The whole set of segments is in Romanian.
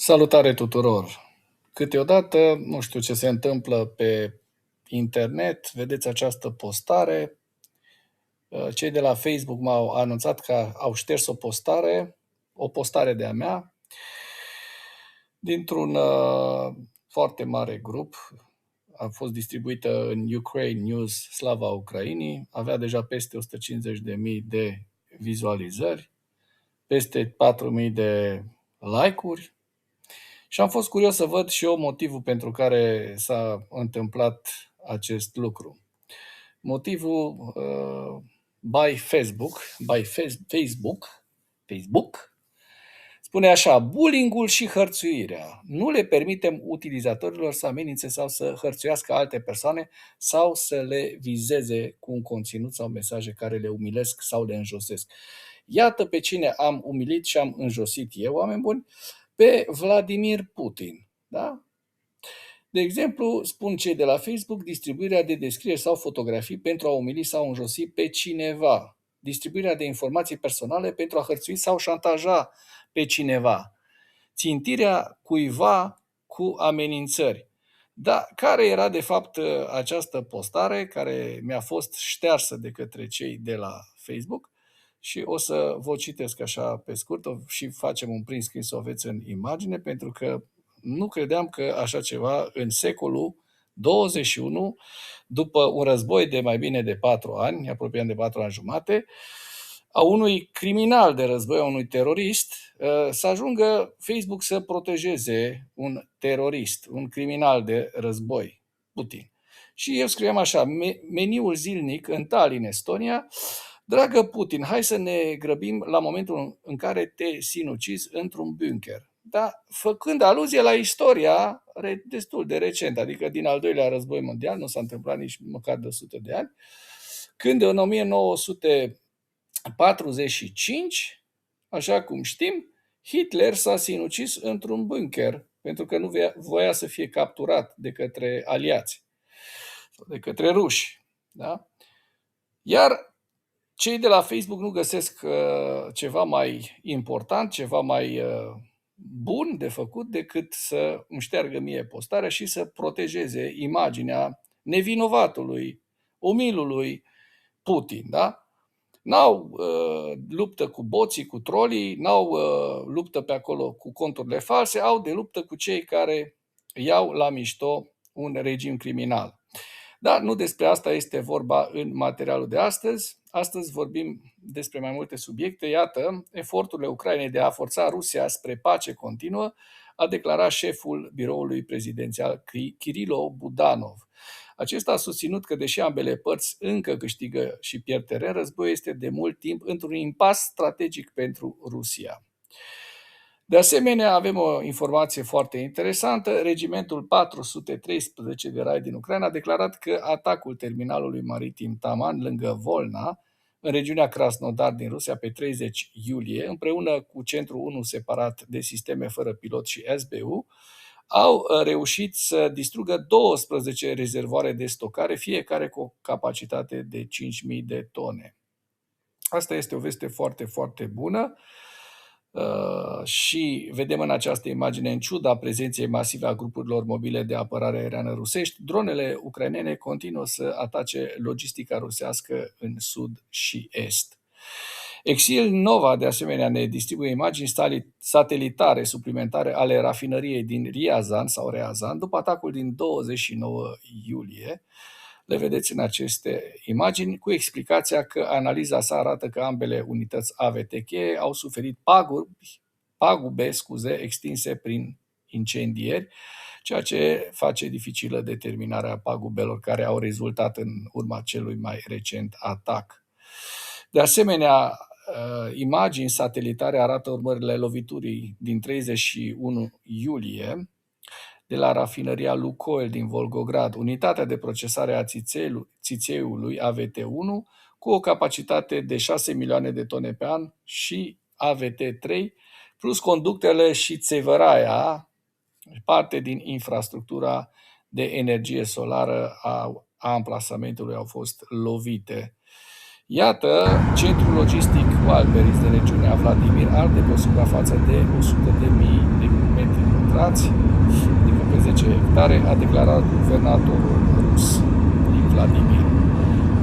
Salutare tuturor! Câteodată, nu știu ce se întâmplă pe internet, vedeți această postare. Cei de la Facebook m-au anunțat că au șters o postare de-a mea, dintr-un foarte mare grup. A fost distribuită în Ukraine News, Slava Ucrainii, avea deja peste 150.000 de vizualizări, peste 4.000 de like-uri. Și am fost curios să văd și eu motivul pentru care s-a întâmplat acest lucru. Motivul by Facebook spune așa: bullying-ul și hărțuirea. Nu le permitem utilizatorilor să amenințe sau să hărțuiască alte persoane sau să le vizeze cu un conținut sau mesaje care le umilesc sau le înjosesc. Iată pe cine am umilit și am înjosit eu, oameni buni: pe Vladimir Putin. Da? De exemplu, spun cei de la Facebook, distribuirea de descrieri sau fotografii pentru a umili sau înjosi pe cineva. Distribuirea de informații personale pentru a hărțui sau șantaja pe cineva. Țintirea cuiva cu amenințări. Dar care era de fapt această postare care mi-a fost ștearsă de către cei de la Facebook? Și o să vă citesc așa pe scurt și facem un print screen să o aveți în imagine, pentru că nu credeam că așa ceva în secolul 21, după un război de mai bine de 4 ani, apropiam de 4 ani jumate, a unui criminal de război, a unui terorist, să ajungă Facebook să protejeze un terorist, un criminal de război, Putin. Și eu scriam așa: meniul zilnic în Tallinn, Estonia: dragă Putin, hai să ne grăbim la momentul în care te sinucizi într-un bunker. Da? Făcând aluzie la istoria destul de recentă, adică din al doilea război mondial, nu s-a întâmplat nici măcar de 100 de ani, când în 1945, așa cum știm, Hitler s-a sinucis într-un bunker, pentru că nu voia să fie capturat de către aliați sau de către ruși. Da? Iar cei de la Facebook nu găsesc ceva mai important, ceva mai bun de făcut decât să îmi șteargă mie postarea și să protejeze imaginea nevinovatului, umilului Putin. Da? N-au luptă cu boții, cu trolii, n-au luptă pe acolo cu conturile false, au de luptă cu cei care iau la mișto un regim criminal. Dar nu despre asta este vorba în materialul de astăzi. Astăzi vorbim despre mai multe subiecte. Iată, eforturile Ucrainei de a forța Rusia spre pace continuă, a declarat șeful biroului prezidențial Kirilo Budanov. Acesta a susținut că, deși ambele părți încă câștigă și pierd teren, războiul este de mult timp într-un impas strategic pentru Rusia. De asemenea, avem o informație foarte interesantă. Regimentul 413 de Rai din Ucraina a declarat că atacul terminalului maritim Taman, lângă Volna, în regiunea Krasnodar din Rusia, pe 30 iulie, împreună cu Centrul 1 separat de sisteme fără pilot și SBU, au reușit să distrugă 12 rezervoare de stocare, fiecare cu o capacitate de 5.000 de tone. Asta este o veste foarte, foarte bună. Și vedem în această imagine, în ciuda prezenței masive a grupurilor mobile de apărare aeriană rusești, dronele ucrainene continuă să atace logistica rusească în sud și est. Exil Nova, de asemenea, ne distribuie imagini satelitare suplimentare ale rafinăriei din Ryazan după atacul din 29 iulie. Le vedeți în aceste imagini, cu explicația că analiza sa arată că ambele unități AVT cheie au suferit pagube extinse prin incendieri, ceea ce face dificilă determinarea pagubelor care au rezultat în urma celui mai recent atac. De asemenea, imagini satelitare arată urmările loviturii din 31 iulie de la rafinăria Lukoil din Volgograd, unitatea de procesare a țițeiului AVT-1 cu o capacitate de 6 milioane de tone pe an și AVT-3, plus conductele și țevăraia, parte din infrastructura de energie solară a amplasamentului au fost lovite. Iată, centrul logistic Walberis de regiunea Vladimir arde pe o suprafață de 100.000 de metri pătrați, adică pe 10 hectare, a declarat guvernatorul rus din Vladimir.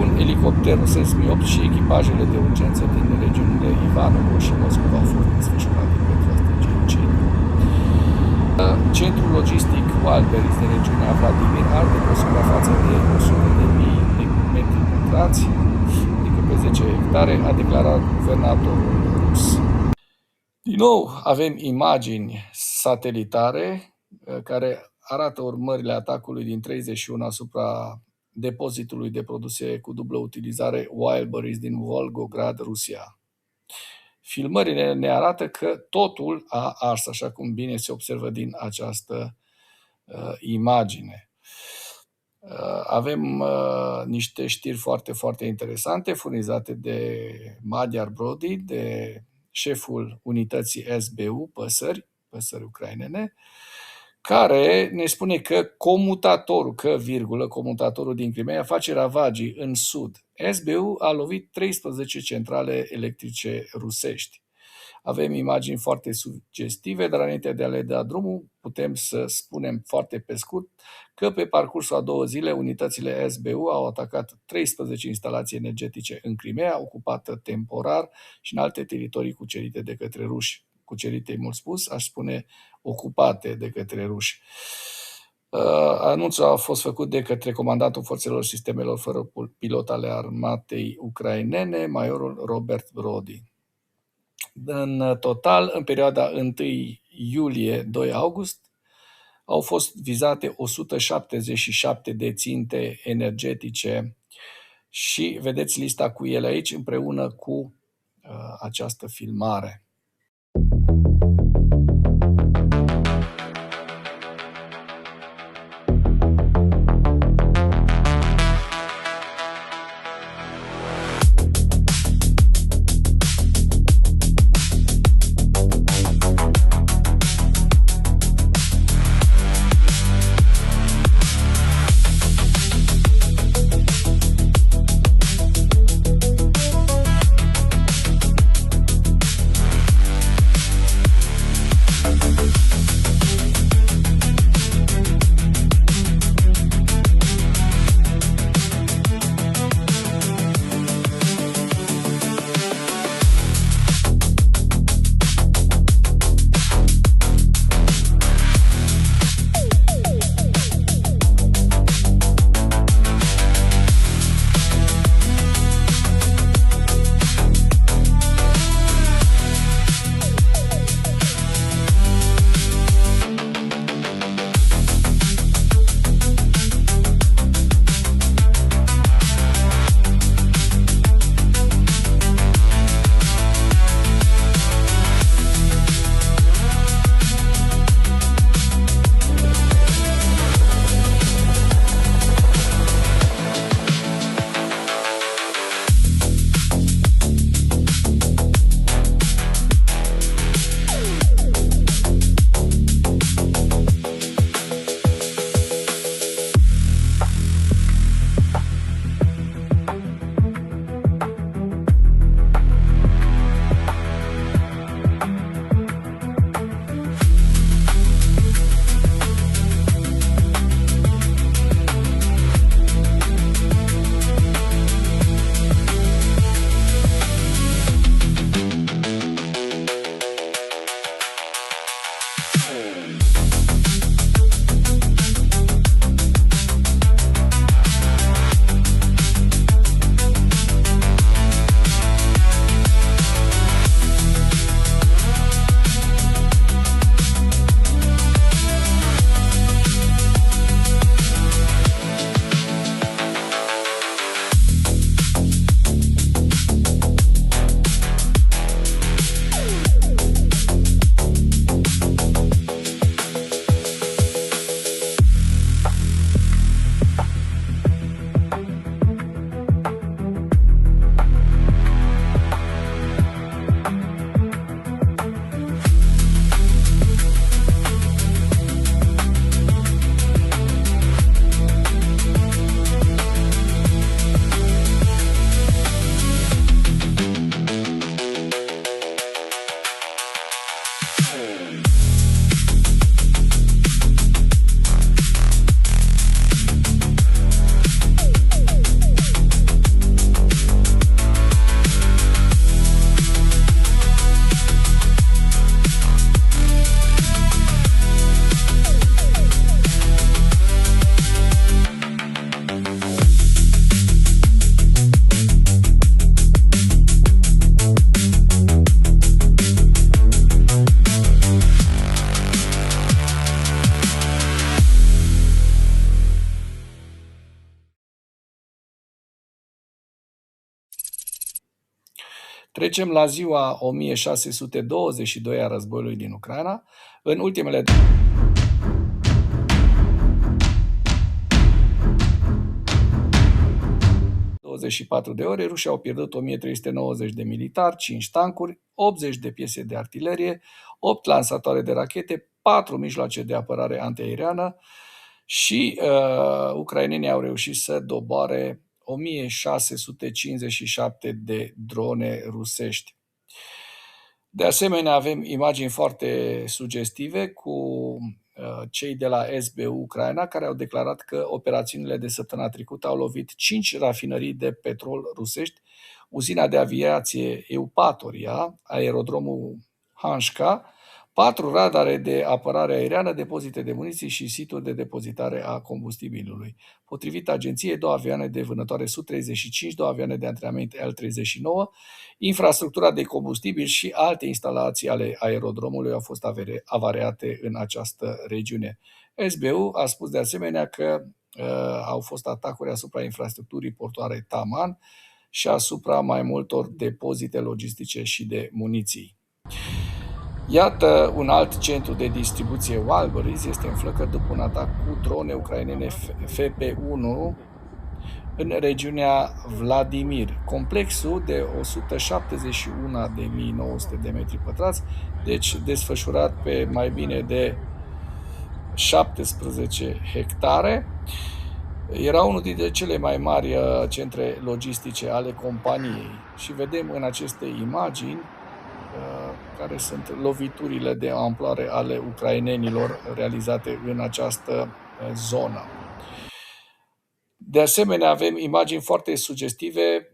Un elicopter rusesc Mi-8 și echipajele de urgență din regiunile Ivanovo și Moscova au fost desfășurate pentru a stinge incendiul. Centrul logistic Wildberries din regiunea Vladimir are o suprafață de 100.000 de metri pătrați, adică pe 10 hectare, a declarat guvernatorul rus. Din nou avem imagini satelitare care arată urmările atacului din 31 asupra depozitului de produse cu dublă utilizare Wildberries din Volgograd, Rusia. Filmările ne arată că totul a ars, așa cum bine se observă din această imagine. Avem niște știri foarte, foarte interesante furnizate de Magyar Brody, de șeful unității SBU, păsări ucrainene, care ne spune că comutatorul din Crimea face ravagii în sud. SBU a lovit 13 centrale electrice rusești. Avem imagini foarte sugestive, dar înainte de a le da drumul, putem să spunem foarte pe scurt că pe parcursul a 2 zile, unitățile SBU au atacat 13 instalații energetice în Crimea, ocupată temporar, și în alte teritorii cucerite de către ruși. Cucerite, mult spus, aș spune ocupate de către ruși. Anunțul a fost făcut de către comandantul forțelor sistemelor fără pilot ale armatei ucrainene, majorul Robert Brody. În total, în perioada 1 iulie-2 august, au fost vizate 177 de ținte energetice și vedeți lista cu ele aici împreună cu această filmare. Trecem la ziua 1622 a războiului din Ucraina. În ultimele 24 de ore, rușii au pierdut 1390 de militari, 5 tancuri, 80 de piese de artilerie, 8 lansatoare de rachete, 4 mijloace de apărare antiaeriană și ucrainenii au reușit să doboare 1657 de drone rusești. De asemenea, avem imagini foarte sugestive cu cei de la SBU Ucraina, care au declarat că operațiunile de săptămâna trecută au lovit 5 rafinării de petrol rusești, uzina de aviație Eupatoria, aerodromul Hanșca, 4 radare de apărare aeriană, depozite de muniții și situri de depozitare a combustibilului. Potrivit agenției, 2 avioane de vânătoare Su-35, 2 avioane de antrenament L-39, infrastructura de combustibil și alte instalații ale aerodromului au fost avariate în această regiune. SBU a spus de asemenea că au fost atacuri asupra infrastructurii portoare Taman și asupra mai multor depozite logistice și de muniții. Iată, un alt centru de distribuție Wildberries este înflăcărit după un atac cu drone ucrainene FP-1 în regiunea Vladimir. Complexul de 171.900 de metri pătrați, deci desfășurat pe mai bine de 17 hectare, era unul dintre cele mai mari centre logistice ale companiei. Și vedem în aceste imagini care sunt loviturile de amploare ale ucrainenilor realizate în această zonă. De asemenea, avem imagini foarte sugestive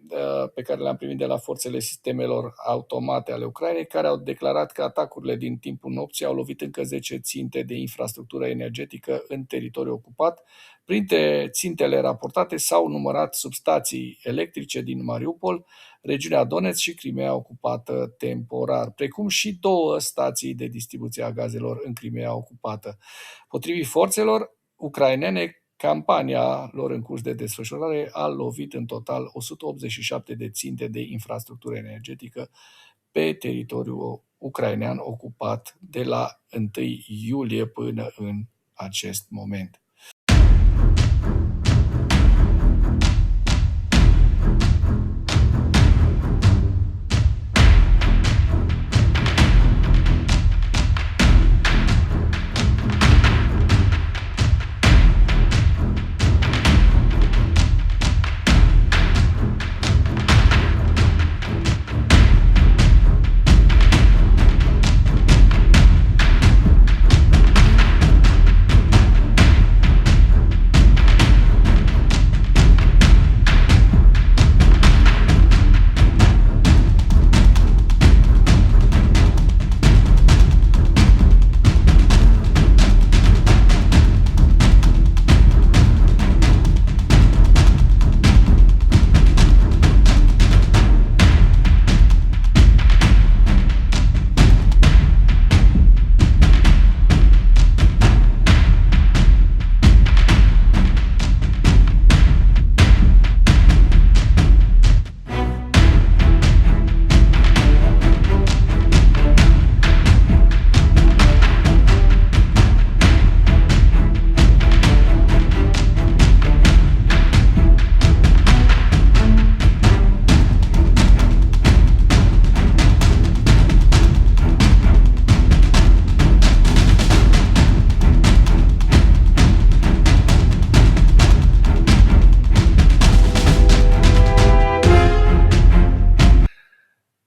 pe care le-am primit de la forțele sistemelor automate ale Ucrainei, care au declarat că atacurile din timpul nopții au lovit încă 10 ținte de infrastructură energetică în teritoriul ocupat. Printre țintele raportate s-au numărat substații electrice din Mariupol, regiunea Donetsk și Crimea ocupată temporar, precum și 2 stații de distribuție a gazelor în Crimea ocupată. Potrivit forțelor ucrainene, campania lor în curs de desfășurare a lovit în total 187 de ținte de infrastructură energetică pe teritoriul ucrainean ocupat de la 1 iulie până în acest moment.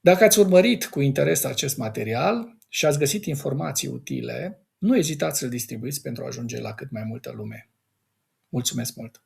Dacă ați urmărit cu interes acest material și ați găsit informații utile, nu ezitați să-l distribuiți pentru a ajunge la cât mai multă lume. Mulțumesc mult!